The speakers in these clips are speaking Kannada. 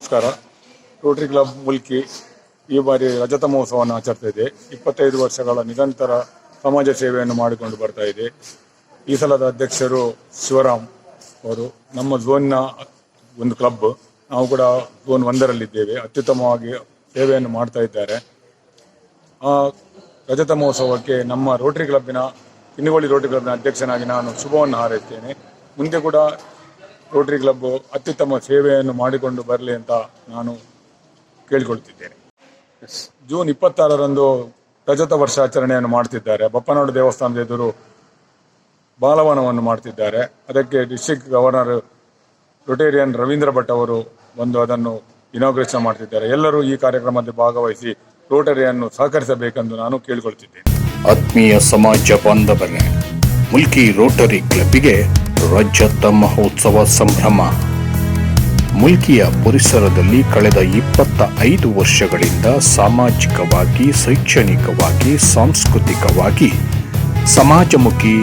ನಮಸ್ಕಾರ. ರೋಟರಿ ಕ್ಲಬ್ ಮುಲ್ಕಿ ಈ ಬಾರಿ ರಜತ ಮಹೋತ್ಸವವನ್ನು ಆಚರಿಸ್ತಾ ಇದೆ. 25 ವರ್ಷಗಳ ನಿರಂತರ ಸಮಾಜ ಸೇವೆಯನ್ನು ಮಾಡಿಕೊಂಡು ಬರ್ತಾ ಇದೆ. ಈ ಸಲದ ಅಧ್ಯಕ್ಷರು ಶಿವರಾಮ್ ಅವರು. ನಮ್ಮ ಝೋನ್ನ ಒಂದು ಕ್ಲಬ್, ನಾವು ಕೂಡ ಝೋನ್ 1ರಲ್ಲಿದ್ದೇವೆ. ಅತ್ಯುತ್ತಮವಾಗಿ ಸೇವೆಯನ್ನು ಮಾಡ್ತಾ ಇದ್ದಾರೆ. ಆ ರಜತ ಮಹೋತ್ಸವಕ್ಕೆ ನಮ್ಮ ರೋಟರಿ ಕ್ಲಬ್ಬಿನ ಕಿನ್ನಿಗೋಳಿ ರೋಟರಿ ಕ್ಲಬ್ನ ಅಧ್ಯಕ್ಷನಾಗಿ ನಾನು ಶುಭವನ್ನು ಹಾರೈಸ್ತೇನೆ. ಮುಂದೆ ಕೂಡ ರೋಟರಿ ಕ್ಲಬ್ ಅತ್ಯುತ್ತಮ ಸೇವೆಯನ್ನು ಮಾಡಿಕೊಂಡು ಬರಲಿ ಅಂತ ನಾನು ಕೇಳಿಕೊಳ್ತಿದ್ದೇನೆ. ಜೂನ್ 26ರಂದು ರಜತ ವರ್ಷಾಚರಣೆಯನ್ನು ಮಾಡ್ತಿದ್ದಾರೆ. ಬಪ್ಪನಾಡು ದೇವಸ್ಥಾನದ ಎದುರು ಬಾಲವನವನ್ನು ಮಾಡ್ತಿದ್ದಾರೆ. ಅದಕ್ಕೆ district governor Rotarian Ravindra Bhat ಅವರು ಬಂದು ಅದನ್ನು ಇನಾಗ್ರೇಷನ್ ಮಾಡ್ತಿದ್ದಾರೆ. ಎಲ್ಲರೂ ಈ ಕಾರ್ಯಕ್ರಮದಲ್ಲಿ ಭಾಗವಹಿಸಿ ರೋಟರಿಯನ್ನು ಸಹಕರಿಸಬೇಕೆಂದು ನಾನು ಕೇಳಿಕೊಳ್ತಿದ್ದೇನೆ. ಆತ್ಮೀಯ ಸಮಾಜ ಬಾಂಧವರೇ, ಮುಲ್ಕಿ ರೋಟರಿ ಕ್ಲಬ್ಗೆ ರಜತ ಮಹೋತ್ಸವ ಸಂಭ್ರಮ. ಮುಲ್ಕಿಯ ಪರಿಸರದಲ್ಲಿ ಕಳೆದ 25 ವರ್ಷಗಳಿಂದ ಸಾಮಾಜಿಕವಾಗಿ, ಶೈಕ್ಷಣಿಕವಾಗಿ, ಸಾಂಸ್ಕೃತಿಕವಾಗಿ ಸಮಾಜಮುಖಿ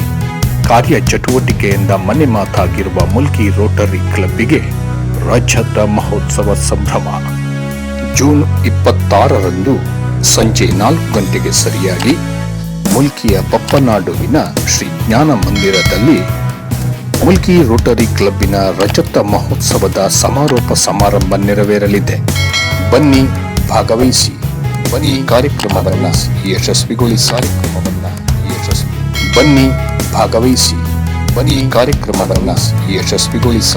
ಕಾರ್ಯಚಟುವಟಿಕೆಯಿಂದ ಮನೆ ಮಾತಾಗಿರುವ ಮುಲ್ಕಿ ರೋಟರಿ ಕ್ಲಬ್ಗೆ ರಜತ ಮಹೋತ್ಸವ ಸಂಭ್ರಮ. ಜೂನ್ 26ರಂದು ಸಂಜೆ 4 ಗಂಟೆಗೆ ಸರಿಯಾಗಿ ಮುಲ್ಕಿಯ ಬಪ್ಪನಾಡುವಿನ ಶ್ರೀ ಜ್ಞಾನ ಮಂದಿರದಲ್ಲಿ ಮುಲ್ಕಿ ರೋಟರಿ ಕ್ಲಬ್ಬಿನ ರಜತ ಮಹೋತ್ಸವದ ಸಮಾರೋಪ ಸಮಾರಂಭ ನೆರವೇರಲಿದೆ. ಬನ್ನಿ, ಭಾಗವಹಿಸಿ. ಬನ್ನಿ, ಕಾರ್ಯಕ್ರಮವನ್ನು ಯಶಸ್ವಿಗೊಳಿಸಿ. ಬನ್ನಿ, ಭಾಗವಹಿಸಿ. ಬನ್ನಿ, ಕಾರ್ಯಕ್ರಮವನ್ನು ಯಶಸ್ವಿಗೊಳಿಸಿ.